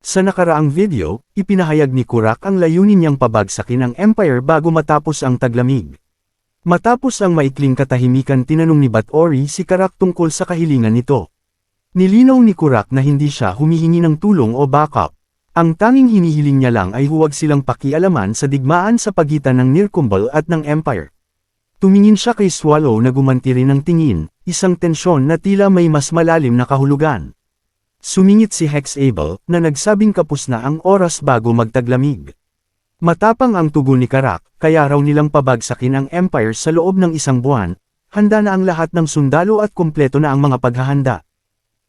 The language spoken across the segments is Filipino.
Sa nakaraang video, ipinahayag ni Kurak ang layunin niyang pabagsakin ang Empire bago matapos ang taglamig. Matapos ang maikling katahimikan, tinanong ni Bathory si Kurak tungkol sa kahilingan nito. Nilinaw ni Kurak na hindi siya humihingi ng tulong o backup. Ang tanging hinihiling niya lang ay huwag silang pakialaman sa digmaan sa pagitan ng Nirkumbal at ng Empire. Tumingin siya kay Swallow na gumanti rin ng tingin, isang tensyon na tila may mas malalim na kahulugan. Sumingit si Hexable, na nagsabing kapos na ang oras bago magtaglamig. Matapang ang tugon ni Kurak, kaya raw nilang pabagsakin ang Empire sa loob ng isang buwan, handa na ang lahat ng sundalo at kumpleto na ang mga paghahanda.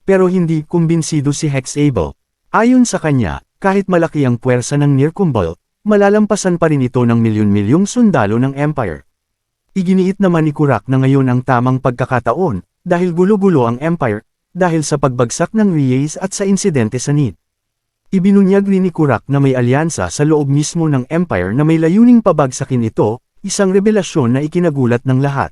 Pero hindi kumbinsido si Hexable. Ayon sa kanya, kahit malaki ang puwersa ng Nirkumbal, malalampasan pa rin ito ng milyon-milyong sundalo ng Empire. Iginiit naman ni Kurak na ngayon ang tamang pagkakataon, dahil gulo-gulo ang Empire, dahil sa pagbagsak ng Reyes at sa insidente sa Nid. Ibinunyag rin ni Kurak na may alyansa sa loob mismo ng Empire na may layuning pabagsakin ito, isang revelasyon na ikinagulat ng lahat.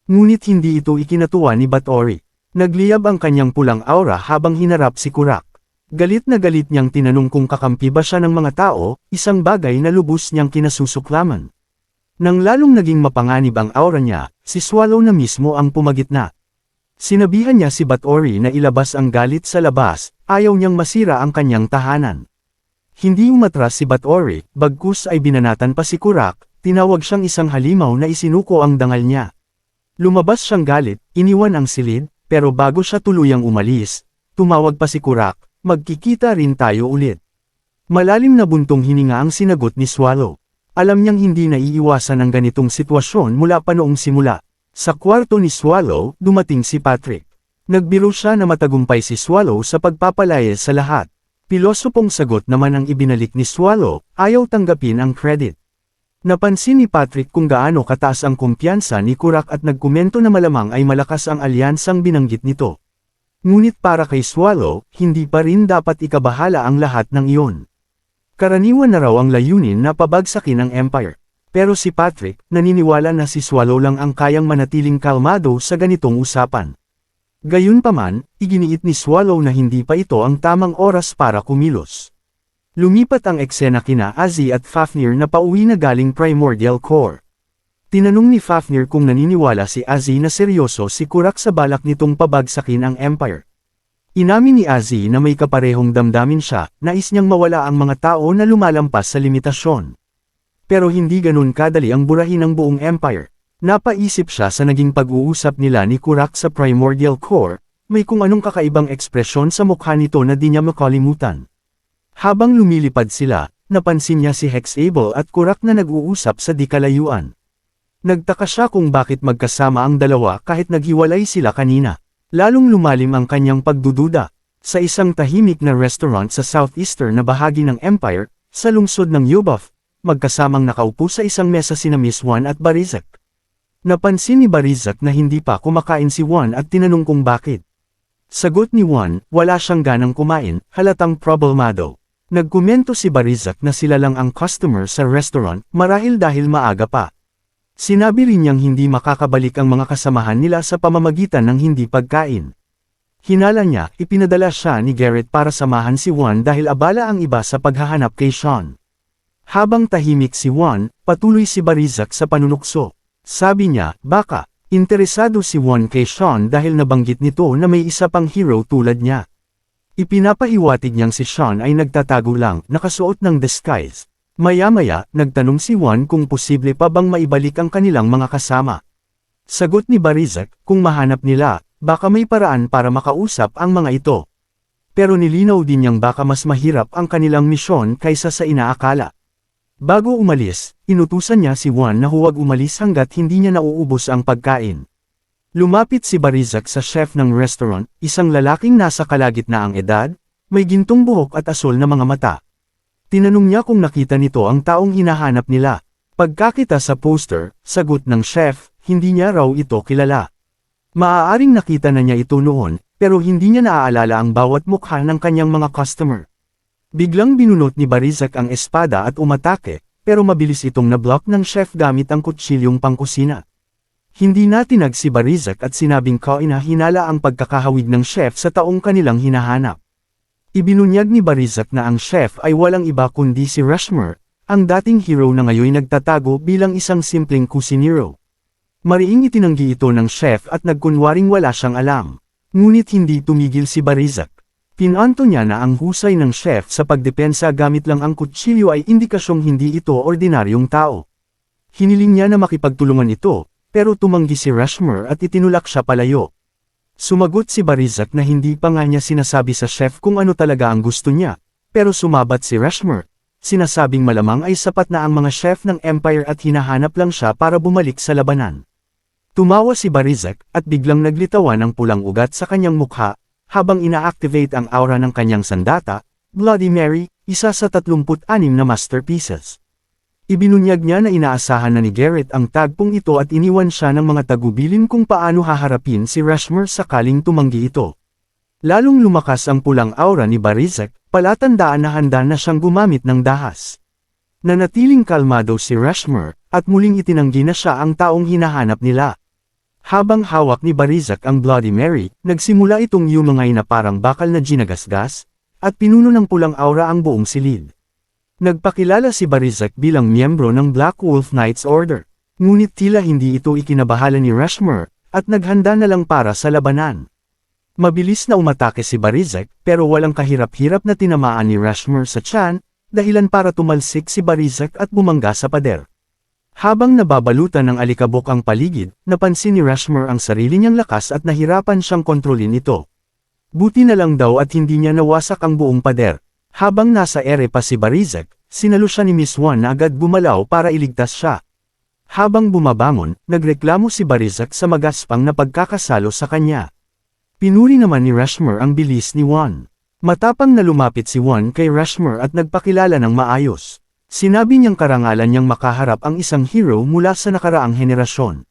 Ngunit hindi ito ikinatuwa ni Bathory. Nagliyab ang kanyang pulang aura habang hinarap si Kurak. Galit na galit niyang tinanong kung kakampi ba siya ng mga tao, isang bagay na lubos niyang kinasusuklaman. Nang lalong naging mapanganib ang aura niya, si Swallow na mismo ang pumagitna. Sinabihan niya si Bathory na ilabas ang galit sa labas, ayaw niyang masira ang kanyang tahanan. Hindi umatras si Bathory, bagkus ay binanatan pa si Kurak, tinawag siyang isang halimaw na isinuko ang dangal niya. Lumabas siyang galit, iniwan ang silid, pero bago siya tuluyang umalis, tumawag pa si Kurak, magkikita rin tayo ulit. Malalim na buntong hininga ang sinagot ni Swallow. Alam niyang hindi naiiwasan ang ganitong sitwasyon mula pa noong simula. Sa kwarto ni Swallow, dumating si Patrick. Nagbiro siya na matagumpay si Swallow sa pagpapalaya sa lahat. Pilosopong sagot naman ang ibinalik ni Swallow, ayaw tanggapin ang credit. Napansin ni Patrick kung gaano kataas ang kumpiyansa ni Kurak at nagkomento na malamang ay malakas ang alyansang binanggit nito. Ngunit para kay Swallow, hindi pa rin dapat ikabahala ang lahat ng iyon. Karaniwan na raw ang layunin na pabagsakin ang Empire. Pero si Patrick, naniniwala na si Swallow lang ang kayang manatiling kalmado sa ganitong usapan. Gayunpaman, iginiit ni Swallow na hindi pa ito ang tamang oras para kumilos. Lumipat ang eksena kina Azzy at Fafnir na pauwi na galing Primordial Core. Tinanong ni Fafnir kung naniniwala si Azzy na seryoso si Kurak sa balak nitong pabagsakin ang Empire. Inamin ni Azzy na may kaparehong damdamin siya, nais niyang mawala ang mga tao na lumalampas sa limitasyon. Pero hindi ganun kadali ang burahin ng buong Empire. Napaisip siya sa naging pag-uusap nila ni Kurak sa Primordial Core, may kung anong kakaibang ekspresyon sa mukha nito na di niya makalimutan. Habang lumilipad sila, napansin niya si Hexable at Kurak na nag-uusap sa di kalayuan. Nagtaka siya kung bakit magkasama ang dalawa kahit naghiwalay sila kanina. Lalong lumalim ang kanyang pagdududa. Sa isang tahimik na restaurant sa southeastern na bahagi ng Empire, sa lungsod ng Yuboth, magkasamang nakaupo sa isang mesa sina Miss Wan at Barizak. Napansin ni Barizak na hindi pa kumakain si Wan at tinanong kung bakit. Sagot ni Wan, wala siyang ganang kumain, halatang problemado. Nagkomento si Barizak na sila lang ang customer sa restaurant, marahil dahil maaga pa. Sinabi rin niyang hindi makakabalik ang mga kasamahan nila sa pamamagitan ng hindi pagkain. Hinala niya, ipinadala siya ni Garrett para samahan si Wan dahil abala ang iba sa paghahanap kay Sean. Habang tahimik si Wan, patuloy si Barizak sa panunukso. Sabi niya, baka, interesado si Wan kay Sean dahil nabanggit nito na may isa pang hero tulad niya. Ipinapahiwatig niyang si Sean ay nagtatago lang, nakasuot ng disguise. Maya-maya, nagtanong si Wan kung posible pa bang maibalik ang kanilang mga kasama. Sagot ni Barizak, kung mahanap nila, baka may paraan para makausap ang mga ito. Pero nilinaw din niyang baka mas mahirap ang kanilang misyon kaysa sa inaakala. Bago umalis, inutusan niya si Wan na huwag umalis hanggat hindi niya nauubos ang pagkain. Lumapit si Barizak sa chef ng restaurant, isang lalaking nasa kalagitnaang edad, may gintong buhok at asul na mga mata. Tinanong niya kung nakita nito ang taong hinahanap nila. Pagkakita sa poster, sagot ng chef, hindi niya raw ito kilala. Maaaring nakita na niya ito noon, pero hindi niya naaalala ang bawat mukha ng kanyang mga customer. Biglang binunot ni Barizak ang espada at umatake, pero mabilis itong nablock ng chef gamit ang kutsilyong pangkusina. Hindi natinag si Barizak at sinabing hinala ang pagkakahawig ng chef sa taong kanilang hinahanap. Ibinunyag ni Barizak na ang chef ay walang iba kundi si Rushmore, ang dating hero na ngayon nagtatago bilang isang simpleng kusinero. Mariing itinanggi ito ng chef at nagkunwaring wala siyang alam. Ngunit hindi tumigil si Barizak. Pinanto niya na ang husay ng chef sa pagdepensa gamit lang ang kutsilyo ay indikasyong hindi ito ordinaryong tao. Hiniling niya na makipagtulungan ito, pero tumanggi si Rushmore at itinulak siya palayo. Sumagot si Barizak na hindi pa nga niya sinasabi sa chef kung ano talaga ang gusto niya, pero sumabat si Rushmore. Sinasabing malamang ay sapat na ang mga chef ng Empire at hinahanap lang siya para bumalik sa labanan. Tumawa si Barizak at biglang naglitawan ang pulang ugat sa kanyang mukha, habang ina-activate ang aura ng kanyang sandata, Bloody Mary, isa sa 36 na masterpieces. Ibinunyag niya na inaasahan na ni Garrett ang tagpong ito at iniwan siya ng mga tagubilin kung paano haharapin si Rushmore sakaling tumanggi ito. Lalong lumakas ang pulang aura ni Barizak, palatandaan na handa na siyang gumamit ng dahas. Nanatiling kalmado si Rushmore, at muling itinanggi na siya ang taong hinahanap nila. Habang hawak ni Barizak ang Bloody Mary, nagsimula itong yumangay na parang bakal na ginagasgas, at pinuno ng pulang aura ang buong silid. Nagpakilala si Barizak bilang miyembro ng Black Wolf Knights Order, ngunit tila hindi ito ikinabahala ni Rushmore, at naghanda na lang para sa labanan. Mabilis na umatake si Barizak, pero walang kahirap-hirap na tinamaan ni Rushmore sa tiyan, dahilan para tumalsik si Barizak at bumangga sa pader. Habang nababalutan ng alikabok ang paligid, napansin ni Rushmore ang sarili niyang lakas at nahirapan siyang kontrolin ito. Buti na lang daw at hindi niya nawasak ang buong pader. Habang nasa ere pa si Barizak, sinalo siya ni Miss Wan na agad gumalaw para iligtas siya. Habang bumabangon, nagreklamo si Barizak sa magaspang na pagkakasalo sa kanya. Pinuri naman ni Rushmore ang bilis ni Wan. Matapang na lumapit si Wan kay Rushmore at nagpakilala ng maayos. Sinabi niyang karangalan niyang makaharap ang isang hero mula sa nakaraang henerasyon.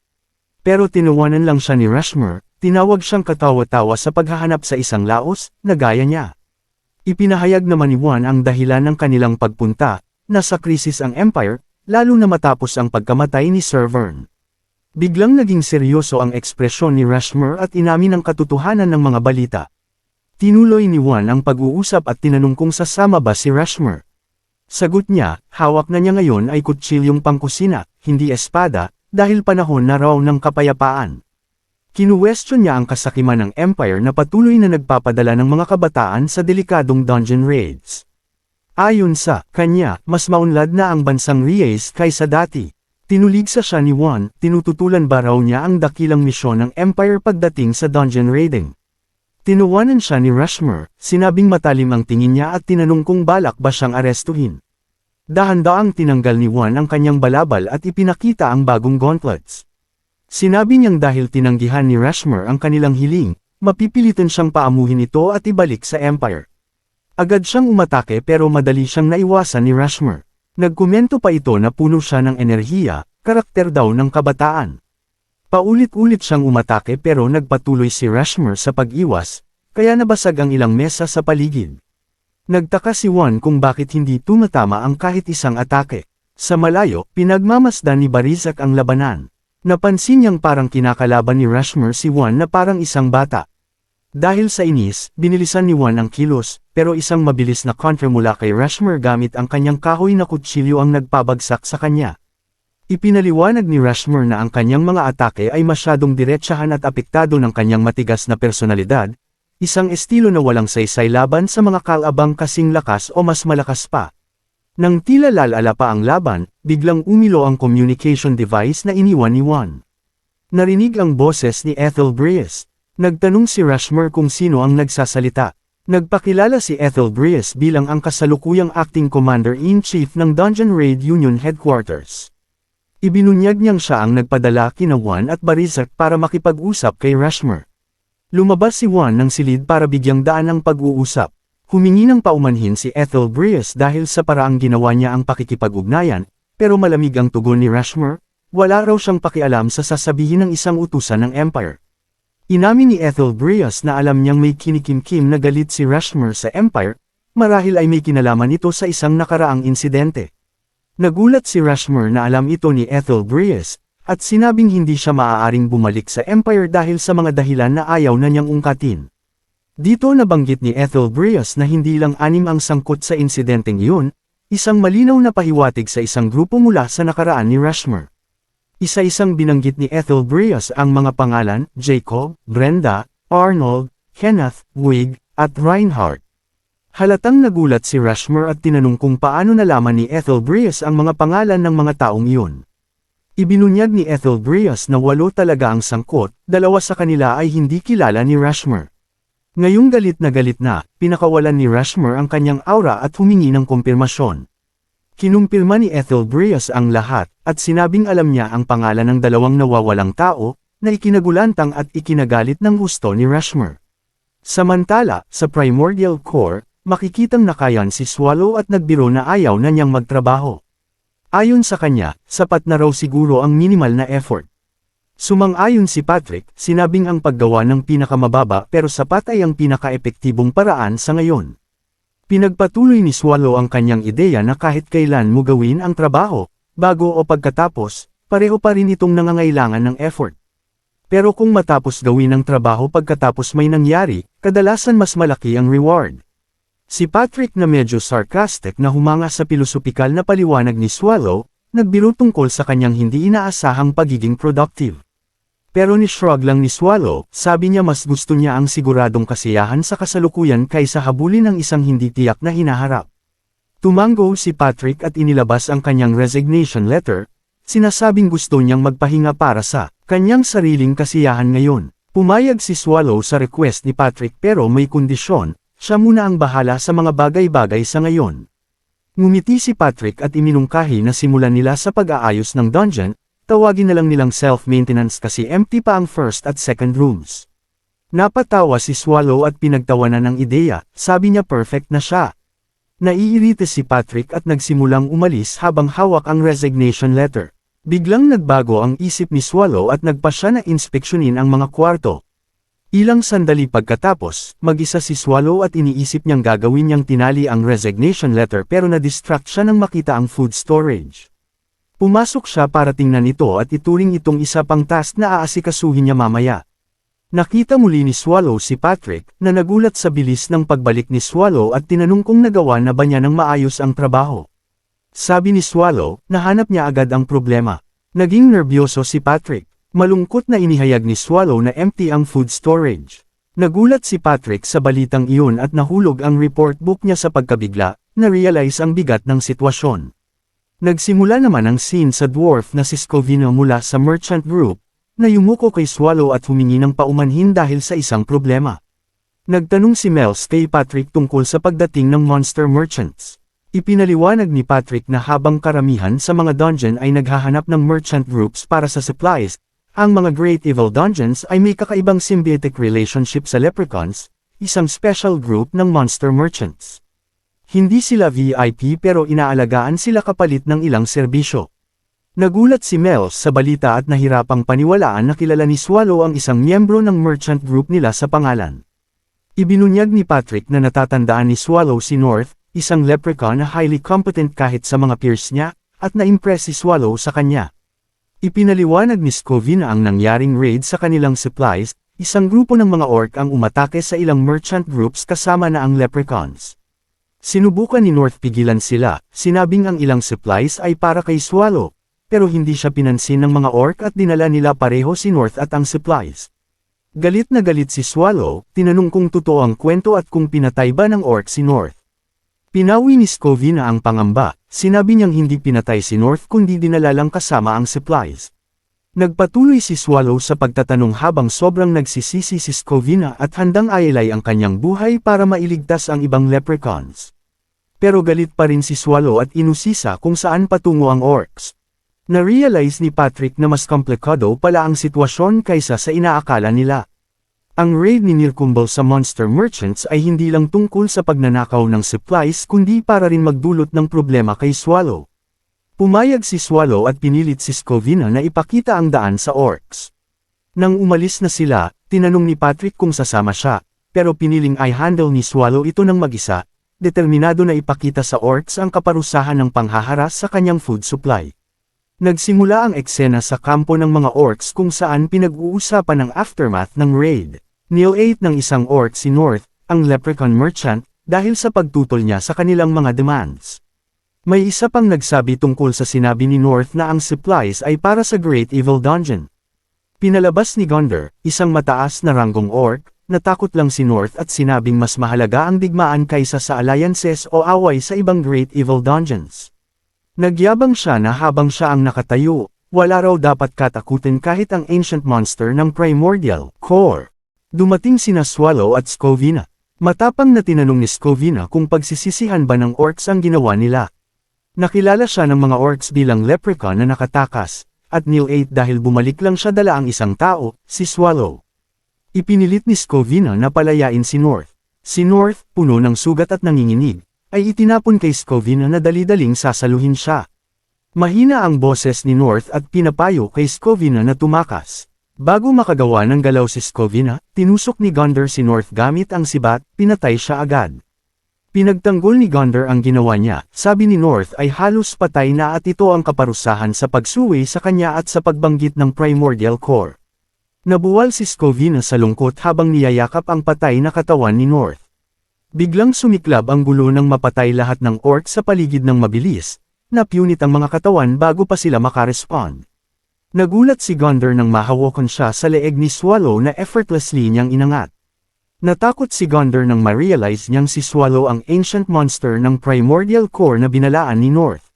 Pero tinuwanan lang siya ni Rushmore, tinawag siyang katawa-tawa sa paghahanap sa isang laos, na gaya niya. Ipinahayag naman ni Wan ang dahilan ng kanilang pagpunta, nasa krisis ang Empire, lalo na matapos ang pagkamatay ni Sir Vern. Biglang naging seryoso ang ekspresyon ni Rushmore at inamin ang katotohanan ng mga balita. Tinuloy ni Wan ang pag-uusap at tinanong kung sasama ba si Rushmore. Sagot niya, hawak na niya ngayon ay kutsilyong pangkusina, hindi espada, dahil panahon na raw ng kapayapaan. Kinuwestiyon niya ang kasakiman ng Empire na patuloy na nagpapadala ng mga kabataan sa delikadong dungeon raids. Ayon sa kanya, mas maunlad na ang bansang Reyes kaysa dati. Tinuligsa siya ni Wan, tinututulan ba raw niya ang dakilang misyon ng Empire pagdating sa dungeon raiding. Tinuwanan siya ni Rushmore, sinabing matalim ang tingin niya at tinanong kung balak ba siyang arestuhin. Dahan-daang tinanggal ni Wan ang kanyang balabal at ipinakita ang bagong gauntlets. Sinabi niyang dahil tinanggihan ni Rushmore ang kanilang hiling, mapipilitan siyang paamuhin ito at ibalik sa Empire. Agad siyang umatake pero madali siyang naiwasan ni Rushmore. Nagkomento pa ito na puno siya ng enerhiya, karakter daw ng kabataan. Paulit-ulit siyang umatake pero nagpatuloy si Rushmore sa pag-iwas, kaya nabasag ang ilang mesa sa paligid. Nagtaka si Wan kung bakit hindi tumatama ang kahit isang atake. Sa malayo, pinagmamasdan ni Barizak ang labanan. Napansin niyang parang kinakalaban ni Rushmore si Wan na parang isang bata. Dahil sa inis, binilisan ni Wan ang kilos, pero isang mabilis na counter mula kay Rushmore gamit ang kanyang kahoy na kutsilyo ang nagpabagsak sa kanya. Ipinaliwanag ni Rushmore na ang kanyang mga atake ay masyadong diretsahan at apektado ng kanyang matigas na personalidad, isang estilo na walang saysay laban sa mga kalabang kasing lakas o mas malakas pa. Nang tila lalala pa ang laban, biglang umilo ang communication device na iniwan ni Wan. Narinig ang boses ni Ethel Breeze. Nagtanong si Rushmore kung sino ang nagsasalita. Nagpakilala si Ethel Breeze bilang ang kasalukuyang acting commander-in-chief ng Dungeon Raid Union Headquarters. Ibinunyag niyang siya ang nagpadala kina Wan at Barizak para makipag-usap kay Rushmore. Lumabas si Wan ng silid para bigyang daan ang pag-uusap. Humingi ng paumanhin si Ethel Breeze dahil sa paraang ginawa niya ang pakikipag-ugnayan, pero malamig ang tugon ni Rushmore, wala raw siyang pakialam sa sasabihin ng isang utusan ng Empire. Inamin ni Ethel Breeze na alam niyang may kinikimkim na galit si Rushmore sa Empire, marahil ay may kinalaman ito sa isang nakaraang insidente. Nagulat si Rushmore na alam ito ni Ethel Breeze, at sinabing hindi siya maaaring bumalik sa Empire dahil sa mga dahilan na ayaw na niyang ungkatin. Dito nabanggit ni Ethelbreus na hindi lang 6 ang sangkot sa insidenteng iyon, isang malinaw na pahiwatig sa isang grupo mula sa nakaraan ni Rushmore. Isa-isang binanggit ni Ethelbreus ang mga pangalan, Jacob, Brenda, Arnold, Kenneth, Wig, at Reinhardt. Halatang nagulat si Rushmore at tinanong kung paano nalaman ni Ethelbreus ang mga pangalan ng mga taong iyon. Ibinunyag ni Ethelbreus na 8 talaga ang sangkot, 2 sa kanila ay hindi kilala ni Rushmore. Ngayong galit na, pinakawalan ni Rushmore ang kanyang aura at humingi ng kumpirmasyon. Kinumpirma ni Ethelbreus ang lahat, at sinabing alam niya ang pangalan ng 2 nawawalang tao, na ikinagulantang at ikinagalit ng gusto ni Rushmore. Samantala, sa Primordial Core, makikitang nakayan si Swallow at nagbiro na ayaw na niyang magtrabaho. Ayon sa kanya, sapat na raw siguro ang minimal na effort. Sumang-ayon si Patrick, sinabing ang paggawa ng pinakamababa pero sapat ay ang pinaka-epektibong paraan sa ngayon. Pinagpatuloy ni Swallow ang kanyang ideya na kahit kailan mo gawin ang trabaho, bago o pagkatapos, pareho pa rin itong nangangailangan ng effort. Pero kung matapos gawin ang trabaho pagkatapos may nangyari, kadalasan mas malaki ang reward. Si Patrick na medyo sarcastic na humanga sa pilosopikal na paliwanag ni Swallow, nagbiro tungkol sa kanyang hindi inaasahang pagiging productive. Pero ni-shrug lang ni Swallow, sabi niya mas gusto niya ang siguradong kasiyahan sa kasalukuyan kaysa habulin ang isang hindi tiyak na hinaharap. Tumango si Patrick at inilabas ang kanyang resignation letter, sinasabing gusto niyang magpahinga para sa kanyang sariling kasiyahan ngayon. Pumayag si Swallow sa request ni Patrick pero may kondisyon. Siya muna ang bahala sa mga bagay-bagay sa ngayon. Ngumiti si Patrick at iminungkahi na simulan nila sa pag-aayos ng dungeon, tawagin na lang nilang self-maintenance kasi empty pa ang first at second rooms. Napatawa si Swallow at pinagtawanan ng ideya, sabi niya perfect na siya. Naiirite si Patrick at nagsimulang umalis habang hawak ang resignation letter. Biglang nagbago ang isip ni Swallow at nagpa siya na inspeksyonin ang mga kwarto. Ilang sandali pagkatapos, mag-isa si Swallow at iniisip niyang gagawin niyang tinali ang resignation letter pero na-distract siya nang makita ang food storage. Pumasok siya para tingnan ito at ituring itong isa pang task na aasikasuhin niya mamaya. Nakita muli ni Swallow si Patrick, na nagulat sa bilis ng pagbalik ni Swallow at tinanong kung nagawa na ba niya ng maayos ang trabaho. Sabi ni Swallow, nahanap niya agad ang problema. Naging nerbyoso si Patrick. Malungkot na inihayag ni Swallow na empty ang food storage. Nagulat si Patrick sa balitang iyon at nahulog ang report book niya sa pagkabigla, na-realize ang bigat ng sitwasyon. Nagsimula naman ang scene sa dwarf na si Scovino mula sa merchant group, na yumuko kay Swallow at humingi ng paumanhin dahil sa isang problema. Nagtanong si Mel's kay Patrick tungkol sa pagdating ng monster merchants. Ipinaliwanag ni Patrick na habang karamihan sa mga dungeon ay naghahanap ng merchant groups para sa supplies, ang mga Great Evil Dungeons ay may kakaibang symbiotic relationship sa Leprechauns, isang special group ng monster merchants. Hindi sila VIP pero inaalagaan sila kapalit ng ilang serbisyo. Nagulat si Mel sa balita at nahirapang paniwalaan na kilala ni Swallow ang isang miyembro ng merchant group nila sa pangalan. Ibinunyag ni Patrick na natatandaan ni Swallow si North, isang leprechaun na highly competent kahit sa mga peers niya, at na-impress si Swallow sa kanya. Ipinaliwanag ni Scovino ang nangyaring raid sa kanilang supplies, isang grupo ng mga orc ang umatake sa ilang merchant groups kasama na ang leprechauns. Sinubukan ni North pigilan sila, sinabing ang ilang supplies ay para kay Swallow, pero hindi siya pinansin ng mga orc at dinala nila pareho si North at ang supplies. Galit na galit si Swallow, tinanong kung totoo ang kwento at kung pinatay ba ng orc si North. Pinawi ni Scovino ang pangamba, sinabi niyang hindi pinatay si North kundi dinala lang kasama ang supplies. Nagpatuloy si Swallow sa pagtatanong habang sobrang nagsisisi si Scovino at handang ayalay ang kanyang buhay para mailigtas ang ibang leprechauns. Pero galit pa rin si Swallow at inusisa kung saan patungo ang orcs. Na-realize ni Patrick na mas komplikado pala ang sitwasyon kaysa sa inaakala nila. Ang raid ni Nirkumble sa Monster Merchants ay hindi lang tungkol sa pagnanakaw ng supplies kundi para rin magdulot ng problema kay Swallow. Pumayag si Swallow at pinilit si Scovino na ipakita ang daan sa orcs. Nang umalis na sila, tinanong ni Patrick kung sasama siya, pero piniling i-handle ni Swallow ito ng mag-isa, determinado na ipakita sa orcs ang kaparusahan ng panghaharas sa kanyang food supply. Nagsimula ang eksena sa kampo ng mga orcs kung saan pinag-uusapan ang aftermath ng raid. Nil-8 ng isang orc si North, ang Leprechaun Merchant, dahil sa pagtutol niya sa kanilang mga demands. May isa pang nagsabi tungkol sa sinabi ni North na ang supplies ay para sa Great Evil Dungeon. Pinalabas ni Gondor, isang mataas na ranggong orc, natakot lang si North at sinabing mas mahalaga ang digmaan kaysa sa alliances o away sa ibang Great Evil Dungeons. Nagyabang siya na habang siya ang nakatayo, wala raw dapat katakutin kahit ang ancient monster ng Primordial Core. Dumating sina Swallow at Scovina. Matapang na tinanong ni Scovina kung pagsisisihan ba ng orcs ang ginawa nila. Nakilala siya ng mga orcs bilang leprechaun na nakatakas, at Nil-8 dahil bumalik lang siya dala ang isang tao, si Swallow. Ipinilit ni Scovina na palayain si North. Si North, puno ng sugat at nanginginig, ay itinapon kay Scovina na dali-daling sasaluhin siya. Mahina ang boses ni North at pinapayo kay Scovina na tumakas. Bago makagawa ng galaw si Scovina, tinusok ni Gondor si North gamit ang sibat, pinatay siya agad. Pinagtanggol ni Gondor ang ginawa niya, sabi ni North ay halos patay na at ito ang kaparusahan sa pagsuwi sa kanya at sa pagbanggit ng Primordial Core. Nabuwal si Scovina sa lungkot habang niyayakap ang patay na katawan ni North. Biglang sumiklab ang gulo ng mapatay lahat ng orc sa paligid ng mabilis, napunit ang mga katawan bago pa sila makarespond. Nagulat si Gondor nang mahawakan siya sa leeg ni Swallow na effortlessly niyang inangat. Natakot si Gondor nang ma-realize niyang si Swallow ang ancient monster ng Primordial Core na binalaan ni North.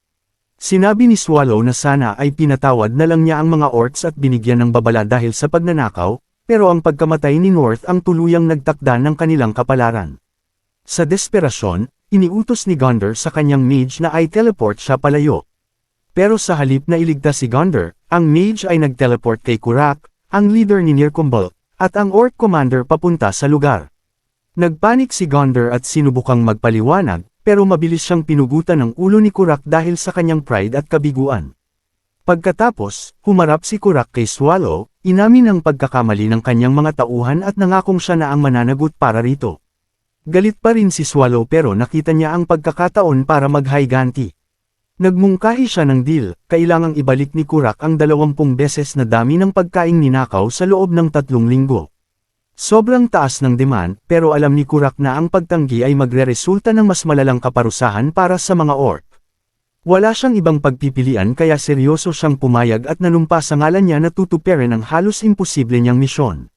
Sinabi ni Swallow na sana ay pinatawad na lang niya ang mga orcs at binigyan ng babala dahil sa pagnanakaw, pero ang pagkamatay ni North ang tuluyang nagtakda ng kanilang kapalaran. Sa desperasyon, iniutos ni Gondor sa kanyang mage na ay teleport siya palayo. Pero sa halip na iligtas si Gondor, ang mage ay nag-teleport kay Kurak, ang leader ni Nirkumbul, at ang orc commander papunta sa lugar. Nagpanik si Gondor at sinubukang magpaliwanag, pero mabilis siyang pinugutan ng ulo ni Kurak dahil sa kanyang pride at kabiguan. Pagkatapos, humarap si Kurak kay Swallow, inamin ang pagkakamali ng kanyang mga tauhan at nangakong siya na ang mananagot para rito. Galit pa rin si Swallow pero nakita niya ang pagkakataon para mag-higanti. Nagmungkahi siya ng deal, kailangang ibalik ni Kurak ang 20 beses na dami ng pagkaing ninakaw sa loob ng 3 linggo. Sobrang taas ng demand, pero alam ni Kurak na ang pagtanggi ay magreresulta ng mas malalang kaparusahan para sa mga orc. Wala siyang ibang pagpipilian kaya seryoso siyang pumayag at nanumpa sa ngalan niya na tutuperin ang halos imposible niyang misyon.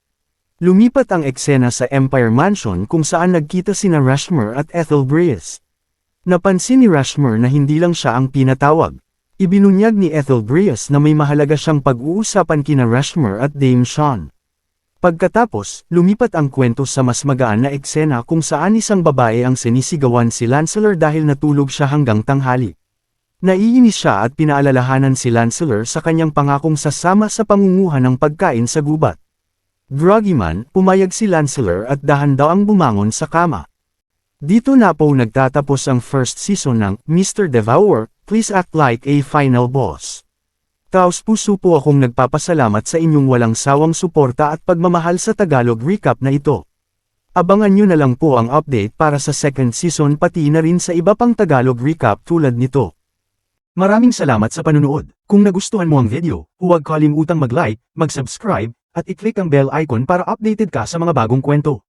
Lumipat ang eksena sa Empire Mansion kung saan nagkita sina Rushmore at Ethel Breeze. Napansin ni Rushmore na hindi lang siya ang pinatawag. Ibinunyag ni Ethel Breeze na may mahalaga siyang pag-uusapan kina Rushmore at Dame Sean. Pagkatapos, lumipat ang kwento sa mas magaan na eksena kung saan isang babae ang sinisigawan si Lancelot dahil natulog siya hanggang tanghali. Naiinis siya at pinaalalahanan si Lancelot sa kanyang pangakong sasama sa pangunguha ng pagkain sa gubat. Groggy man, pumayag si Lancelot at dahan daw ang bumangon sa kama. Dito na po nagtatapos ang first season ng Mr. Devour, Please Act Like a Final Boss. Taos puso po akong nagpapasalamat sa inyong walang sawang suporta at pagmamahal sa Tagalog recap na ito. Abangan nyo na lang po ang update para sa second season pati na rin sa iba pang Tagalog recap tulad nito. Maraming salamat sa panunood. Kung nagustuhan mo ang video, huwag kalimutang mag-like, mag-subscribe, at i-click ang bell icon para updated ka sa mga bagong kwento.